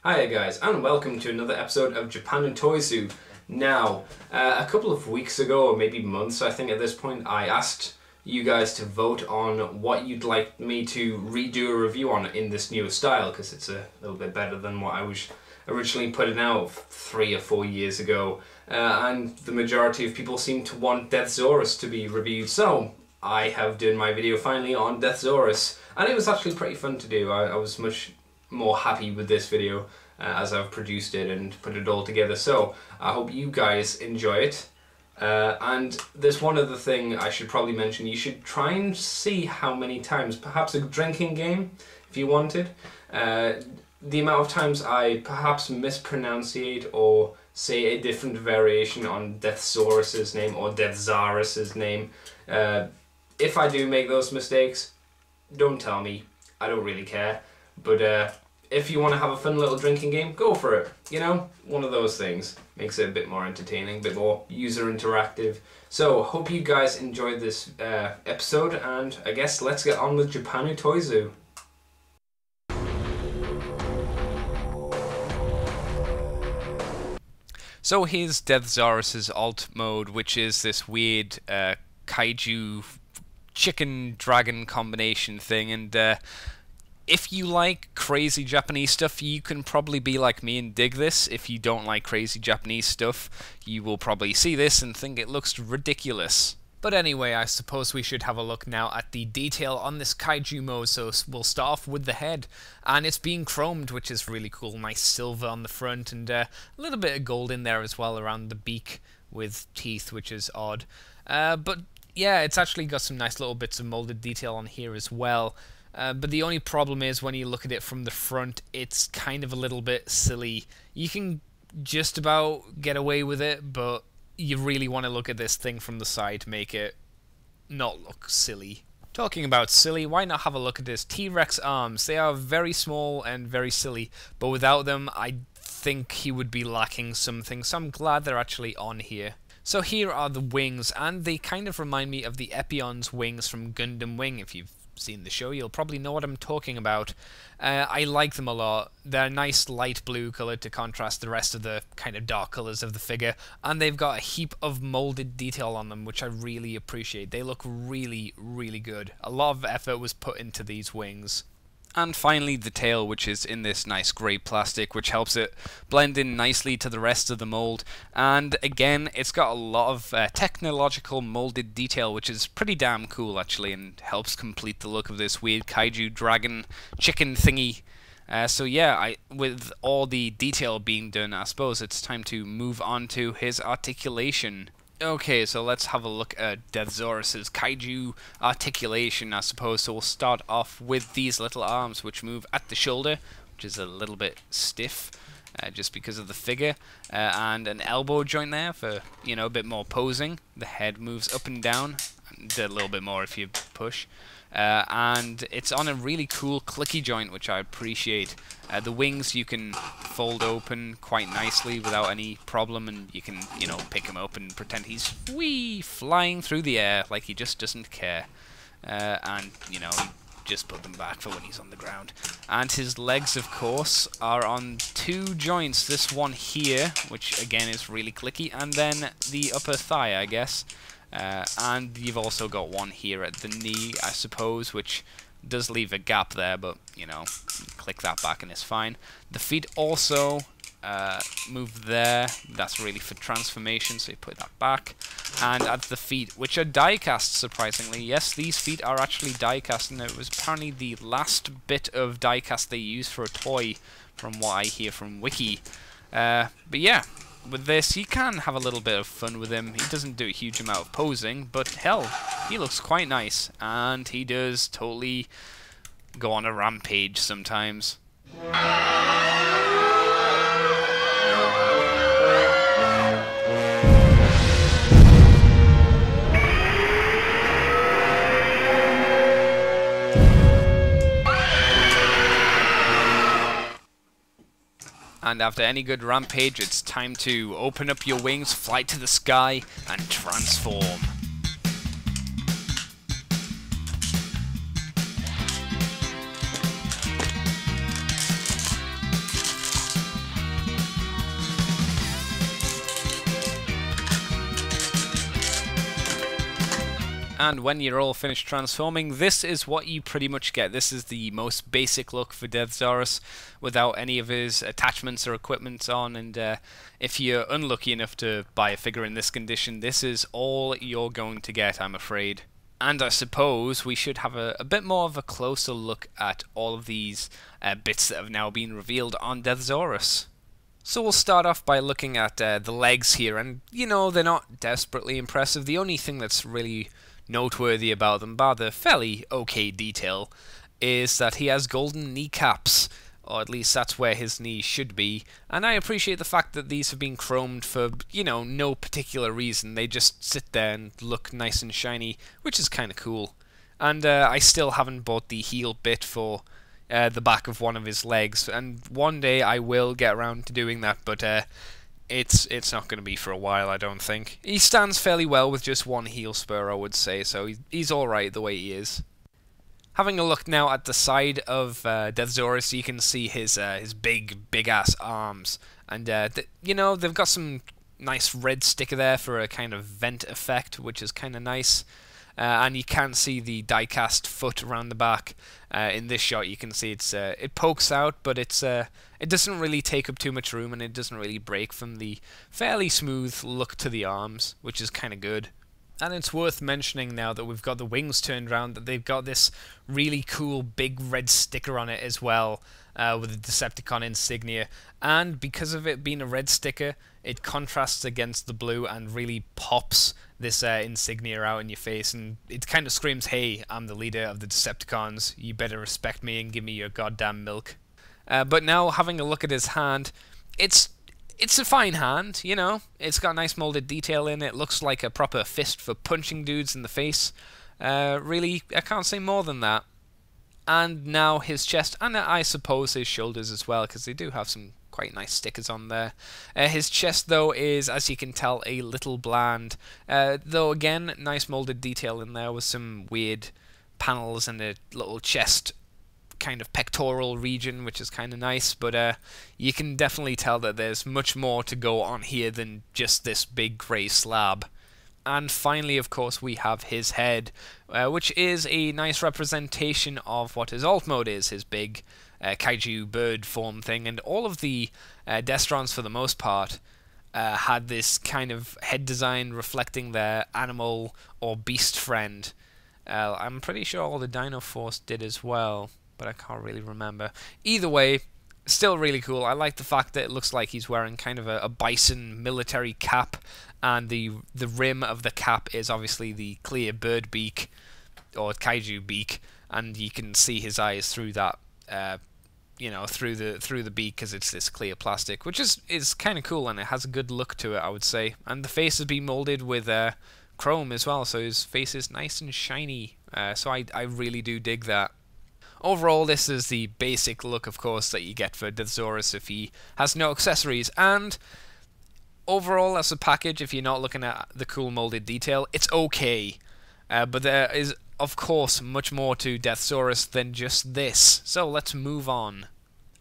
Hi guys, and welcome to another episode of Japan and Toyzu. Now, a couple of weeks ago, or maybe months I think at this point, I asked you guys to vote on what you'd like me to redo a review on in this newer style, because it's a little bit better than what I was originally putting out 3 or 4 years ago. And the majority of people seem to want Deszaras to be reviewed, so I have done my video finally on Deszaras, and it was actually pretty fun to do. I was much more happy with this video as I've produced it and put it all together, so I hope you guys enjoy it. And there's one other thing I should probably mention. You should try and see how many times, perhaps a drinking game if you wanted, the amount of times I perhaps mispronunciate or say a different variation on Deszaras' name or Deszaras' name. If I do make those mistakes, don't tell me, I don't really care. But if you want to have a fun little drinking game, go for it. You know, one of those things. Makes it a bit more entertaining, a bit more user interactive. So, hope you guys enjoyed this episode, and I guess let's get on with Japanu Toyzu. So here's Deszaras' alt mode, which is this weird kaiju chicken dragon combination thing, and if you like crazy Japanese stuff, you can probably be like me and dig this. If you don't like crazy Japanese stuff, you will probably see this and think it looks ridiculous. But anyway, I suppose we should have a look now at the detail on this kaiju mode. So we'll start off with the head, and it's being chromed, which is really cool. Nice silver on the front, and a little bit of gold in there as well around the beak with teeth, which is odd. But yeah, it's actually got some nice little bits of molded detail on here as well. But the only problem is when you look at it from the front, it's kind of a little bit silly. You can just about get away with it, but you really want to look at this thing from the side to make it not look silly. Talking about silly, why not have a look at his T-Rex arms? They are very small and very silly, but without them, I think he would be lacking something, so I'm glad they're actually on here. So here are the wings, and they kind of remind me of the Epion's wings from Gundam Wing. If you've seen the show, you'll probably know what I'm talking about. I like them a lot. They're nice light blue colour to contrast the rest of the kind of dark colours of the figure, and they've got a heap of moulded detail on them, which I really appreciate. They look really, really good. A lot of effort was put into these wings. And finally the tail, which is in this nice grey plastic, which helps it blend in nicely to the rest of the mould. And again, it's got a lot of technological moulded detail, which is pretty damn cool actually, and helps complete the look of this weird kaiju dragon chicken thingy. So yeah, with all the detail being done, I suppose it's time to move on to his articulation. Okay, so let's have a look at Deszaras' kaiju articulation, I suppose. So we'll start off with these little arms, which move at the shoulder, which is a little bit stiff, just because of the figure, and an elbow joint there for, you know, a bit more posing. The head moves up and down, and a little bit more if you push. And it's on a really cool clicky joint, which I appreciate. The wings you can fold open quite nicely without any problem, and you can, you know, pick him up and pretend he's flying through the air like he just doesn't care. And, you know, you just put them back for when he's on the ground. And his legs, of course, are on 2 joints. This one here, which again is really clicky, and then the upper thigh, I guess. And you've also got one here at the knee, I suppose, which does leave a gap there, but, you know, click that back and it's fine. The feet also move there. That's really for transformation, so you put that back. And at the feet, which are die-cast, surprisingly. Yes, these feet are actually die-cast, and it was apparently the last bit of die-cast they used for a toy, from what I hear from Wiki. But yeah, with this, you can have a little bit of fun with him. He doesn't do a huge amount of posing, but hell, he looks quite nice, and he does totally go on a rampage sometimes. And after any good rampage, it's time to open up your wings, fly to the sky, and transform. And when you're all finished transforming, this is what you pretty much get. This is the most basic look for Deszaras without any of his attachments or equipment on, and if you're unlucky enough to buy a figure in this condition, this is all you're going to get, I'm afraid. And I suppose we should have a bit more of a closer look at all of these bits that have now been revealed on Deszaras. So we'll start off by looking at the legs here, and you know, they're not desperately impressive. The only thing that's really noteworthy about them, bar the fairly okay detail, is that he has golden kneecaps, or at least that's where his knees should be, and I appreciate the fact that these have been chromed for, you know, no particular reason. They just sit there and look nice and shiny, which is kind of cool. And I still haven't bought the heel bit for the back of one of his legs, and one day I will get around to doing that, but it's not going to be for a while, I don't think. He stands fairly well with just one heel spur, I would say, so he's alright the way he is. Having a look now at the side of Deszaras, you can see his big ass arms, and you know, they've got some nice red sticker there for a kind of vent effect, which is kind of nice. And you can see the die-cast foot around the back. In this shot, you can see it pokes out, but it doesn't really take up too much room, and it doesn't really break from the fairly smooth look to the arms, which is kind of good. And it's worth mentioning now that we've got the wings turned around that they've got this really cool big red sticker on it as well, with the Decepticon insignia. And because of it being a red sticker, it contrasts against the blue and really pops this insignia out in your face, and it kind of screams, "Hey, I'm the leader of the Decepticons, you better respect me and give me your goddamn milk." But now, having a look at his hand, it's a fine hand, you know. It's got nice molded detail in it, looks like a proper fist for punching dudes in the face. Really, I can't say more than that. And now his chest, and I suppose his shoulders as well, because they do have some quite nice stickers on there. His chest, though, is, as you can tell, a little bland. Though, again, nice molded detail in there with some weird panels and a little chest kind of pectoral region, which is kind of nice. But you can definitely tell that there's much more to go on here than just this big grey slab. And finally, of course, we have his head, which is a nice representation of what his alt mode is, his big kaiju bird form thing. And all of the Destrons, for the most part, had this kind of head design reflecting their animal or beast friend. I'm pretty sure all the Dino Force did as well, but I can't really remember. Either way, still really cool. I like the fact that it looks like he's wearing kind of a bison military cap, and the rim of the cap is obviously the clear bird beak, or kaiju beak, and you can see his eyes through that, you know, through the beak, because it's this clear plastic, which is kind of cool, and it has a good look to it, I would say. And the face has been molded with chrome as well, so his face is nice and shiny. So I really do dig that. Overall, this is the basic look, of course, that you get for Deszaras if he has no accessories. And overall, as a package, if you're not looking at the cool molded detail, it's okay. But there is, of course, much more to Deszaras than just this. So let's move on.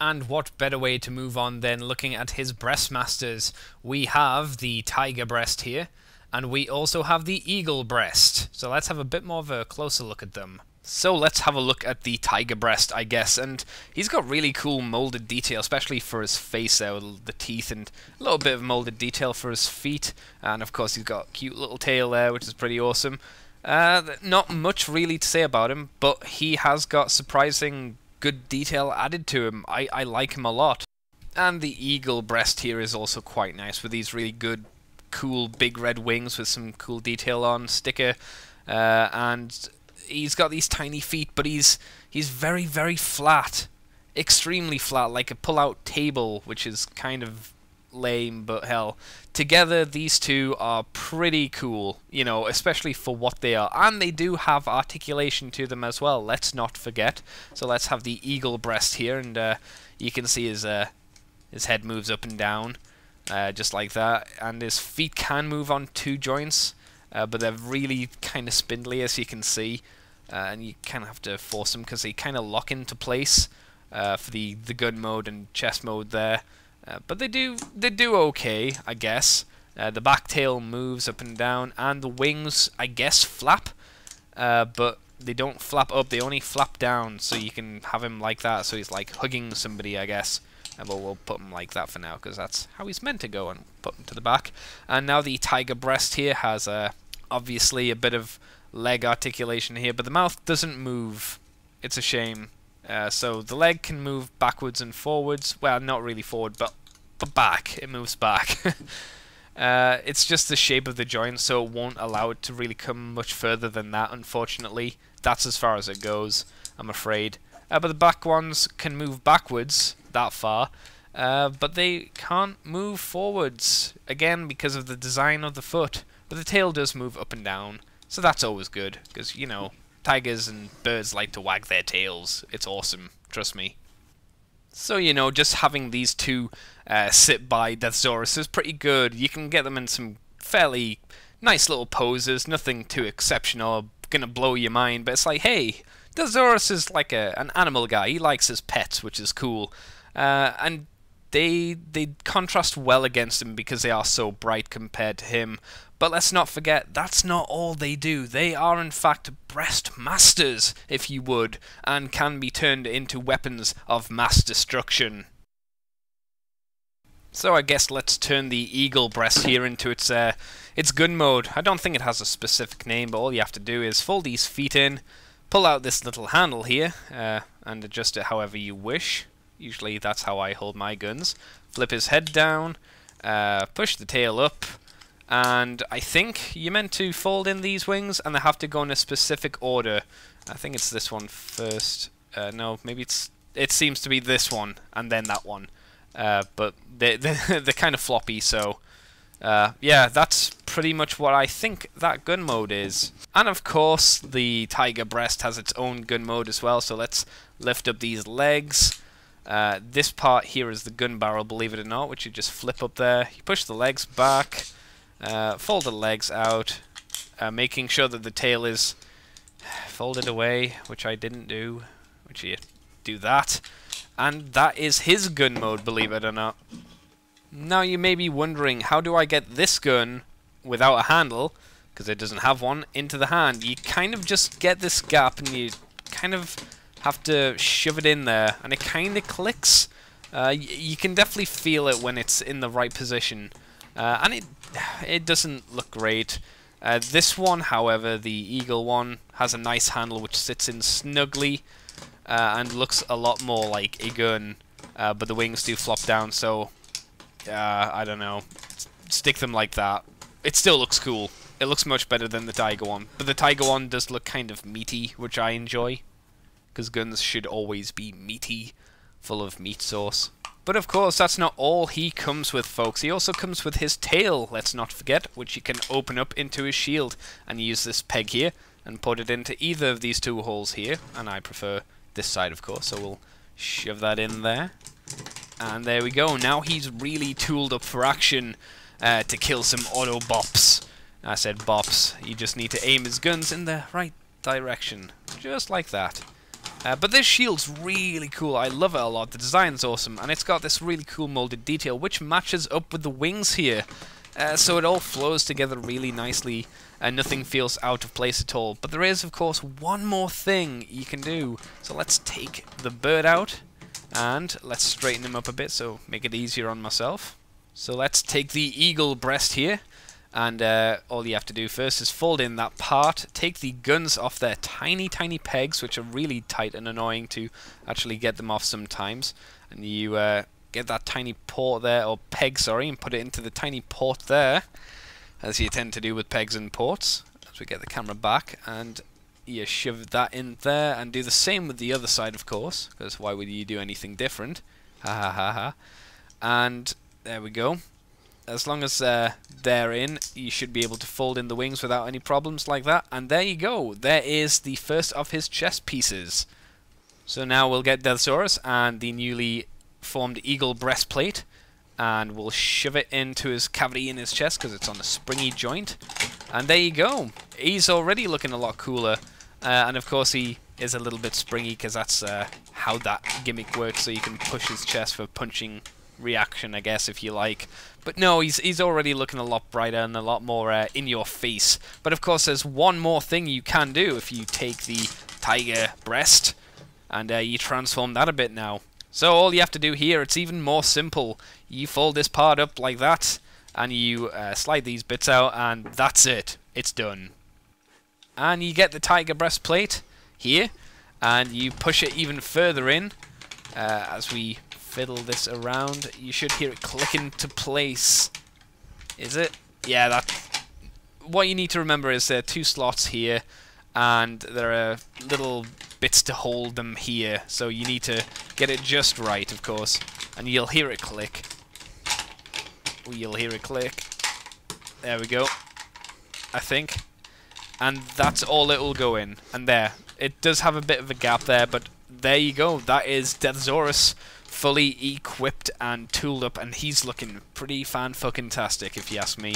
And what better way to move on than looking at his breastmasters? We have the tiger breast here, and we also have the eagle breast. So let's have a bit more of a closer look at them. So let's have a look at the tiger breast, I guess, and he's got really cool molded detail, especially for his face there with the teeth, and a little bit of molded detail for his feet, and of course he's got a cute little tail there, which is pretty awesome. Not much really to say about him, but he has got surprising good detail added to him. I like him a lot. And the eagle breast here is also quite nice, with these really good, cool big red wings with some cool detail on sticker, and he's got these tiny feet, but he's very, very flat. Extremely flat, like a pull-out table, which is kind of lame, but hell. Together, these two are pretty cool, you know, especially for what they are. And they do have articulation to them as well, let's not forget. So let's have the eagle breast here, and you can see his head moves up and down, just like that. And his feet can move on two joints, but they're really kind of spindly, as you can see. And you kind of have to force them because they kind of lock into place for the gun mode and chest mode there. But they do okay, I guess. The back tail moves up and down, and the wings, I guess, flap. but they don't flap up, they only flap down, so you can have him like that, so he's like hugging somebody, I guess. But we'll put him like that for now, because that's how he's meant to go, and put him to the back. And now the tiger breast here has obviously a bit of leg articulation here, but the mouth doesn't move. It's a shame. So the leg can move backwards and forwards. Well, not really forward, but back. It moves back. It's just the shape of the joint, so it won't allow it to really come much further than that, unfortunately. That's as far as it goes, I'm afraid. But the back ones can move backwards that far, but they can't move forwards, again, because of the design of the foot. But the tail does move up and down, so that's always good, because, you know, tigers and birds like to wag their tails. It's awesome, trust me. So, you know, just having these two sit by Deszaras is pretty good. You can get them in some fairly nice little poses, nothing too exceptional, gonna blow your mind, but it's like, hey, Deszaras is like an animal guy. He likes his pets, which is cool. And they contrast well against him because they are so bright compared to him. But let's not forget, that's not all they do. They are in fact breast masters, if you would, and can be turned into weapons of mass destruction. So I guess let's turn the eagle breast here into its gun mode. I don't think it has a specific name, but all you have to do is fold these feet in, pull out this little handle here, and adjust it however you wish. Usually that's how I hold my guns. Flip his head down, push the tail up, and I think you're meant to fold in these wings, and they have to go in a specific order. I think it's this one first. No, maybe it seems to be this one, and then that one. But they're kind of floppy, so yeah, that's pretty much what I think that gun mode is. And of course, the tiger breast has its own gun mode as well, so let's lift up these legs. This part here is the gun barrel, believe it or not, which you just flip up there. You push the legs back, fold the legs out, making sure that the tail is folded away, which I didn't do, which you do that. And that is his gun mode, believe it or not. Now you may be wondering, how do I get this gun without a handle, because it doesn't have one, into the hand? You kind of just get this gap and you kind of have to shove it in there, and it kind of clicks. You can definitely feel it when it's in the right position, and it doesn't look great. This one, however, the eagle one, has a nice handle which sits in snugly, and looks a lot more like a gun, but the wings do flop down, so I don't know, stick them like that. It still looks cool. It looks much better than the tiger one, but the tiger one does look kind of meaty, which I enjoy, because guns should always be meaty, full of meat sauce. But of course, that's not all he comes with, folks. He also comes with his tail, let's not forget, which you can open up into his shield, and use this peg here, and put it into either of these two holes here, and I prefer this side, of course, so we'll shove that in there. And there we go. Now he's really tooled up for action to kill some auto bops. I said bops. You just need to aim his guns in the right direction, just like that. But this shield's really cool. I love it a lot. The design's awesome, and it's got this really cool molded detail which matches up with the wings here. So it all flows together really nicely, and nothing feels out of place at all. But there is, of course, one more thing you can do. So let's take the bird out, and let's straighten him up a bit, so make it easier on myself. So let's take the eagle breast here, and all you have to do first is fold in that part, take the guns off their tiny pegs, which are really tight and annoying to actually get them off sometimes, and you get that tiny port there, or peg, sorry, and put it into the tiny port there, as you tend to do with pegs and ports, as we get the camera back, and you shove that in there, and do the same with the other side, of course, because why would you do anything different? Ha ha ha ha. And there we go. As long as they're in, you should be able to fold in the wings without any problems like that. And there you go. There is the first of his chest pieces. So now we'll get Deszaras and the newly formed eagle breastplate, and we'll shove it into his cavity in his chest because it's on a springy joint. And there you go. He's already looking a lot cooler. And of course he is a little bit springy because that's how that gimmick works, so you can push his chest for punching reaction, I guess, if you like. But no, he's already looking a lot brighter and a lot more in your face. But of course, there's one more thing you can do if you take the tiger breast and you transform that a bit now. So all you have to do here, it's even more simple. You fold this part up like that, and you slide these bits out, and that's it. It's done. And you get the tiger breastplate here, and you push it even further in as we fiddle this around. You should hear it click into place. Is it? Yeah, that. What you need to remember is there are 2 slots here, and there are little bits to hold them here, so you need to get it just right, of course. And you'll hear it click. You'll hear it click. There we go, I think. And that's all it will go in. And there. It does have a bit of a gap there, but there you go. That is Deszaras fully equipped and tooled up, and he's looking pretty fan-fucking-tastic, if you ask me.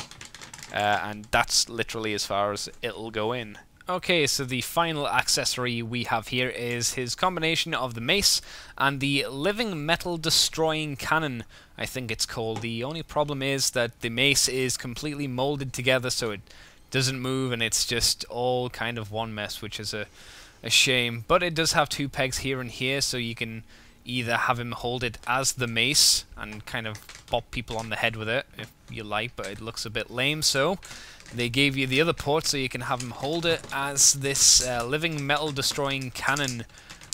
And that's literally as far as it'll go in. Okay, so the final accessory we have here is his combination of the mace and the living metal destroying cannon, I think it's called. The only problem is that the mace is completely molded together, so it doesn't move, and it's just all kind of one mess, which is a shame. But it does have 2 pegs here and here, so you can either have him hold it as the mace and kind of bop people on the head with it if you like, but it looks a bit lame, so they gave you the other port so you can have him hold it as this living metal destroying cannon,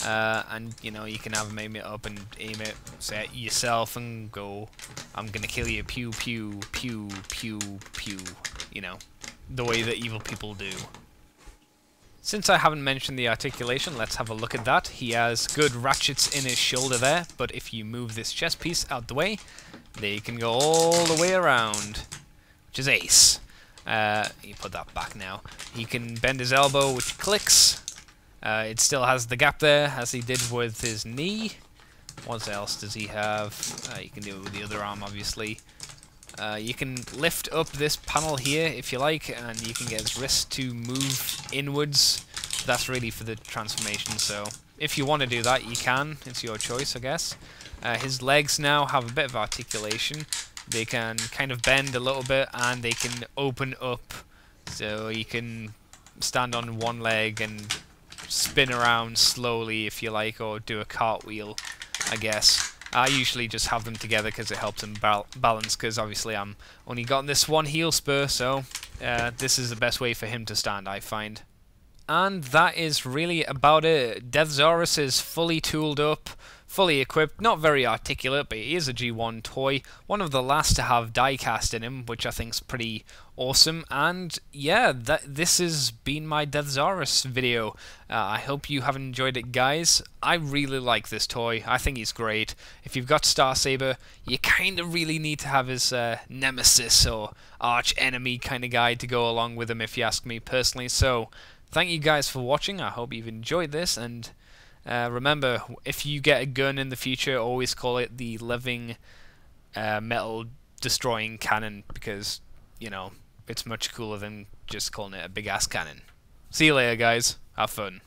and you know, you can have him aim it up and aim it, say it yourself, and go, I'm gonna kill you, pew pew pew pew pew, you know, the way that evil people do. Since I haven't mentioned the articulation, let's have a look at that. He has good ratchets in his shoulder there, but if you move this chest piece out the way, they can go all the way around, which is ace. You put that back now. He can bend his elbow with clicks. It still has the gap there, as he did with his knee. What else does he have? You can do it with the other arm, obviously. You can lift up this panel here if you like, and you can get his wrist to move inwards. That's really for the transformation, so if you want to do that, you can. It's your choice, I guess. His legs now have a bit of articulation. They can kind of bend a little bit, and they can open up, so you can stand on one leg and spin around slowly if you like, or do a cartwheel, I guess. I usually just have them together because it helps him balance, because obviously I'm only got this one heel spur, so this is the best way for him to stand, I find. And that is really about it. Deszaras is fully tooled up, fully equipped, not very articulate, but he is a G1 toy, one of the last to have diecast in him, which I think is pretty awesome. And yeah, this has been my Deszaras video. I hope you have enjoyed it, guys. I really like this toy. I think he's great. If you've got Star Saber, you kind of really need to have his nemesis or arch enemy kind of guy to go along with him, if you ask me personally. So thank you guys for watching. I hope you've enjoyed this, and remember, if you get a gun in the future, always call it the living metal destroying cannon, because, you know, it's much cooler than just calling it a big ass cannon. See you later, guys. Have fun.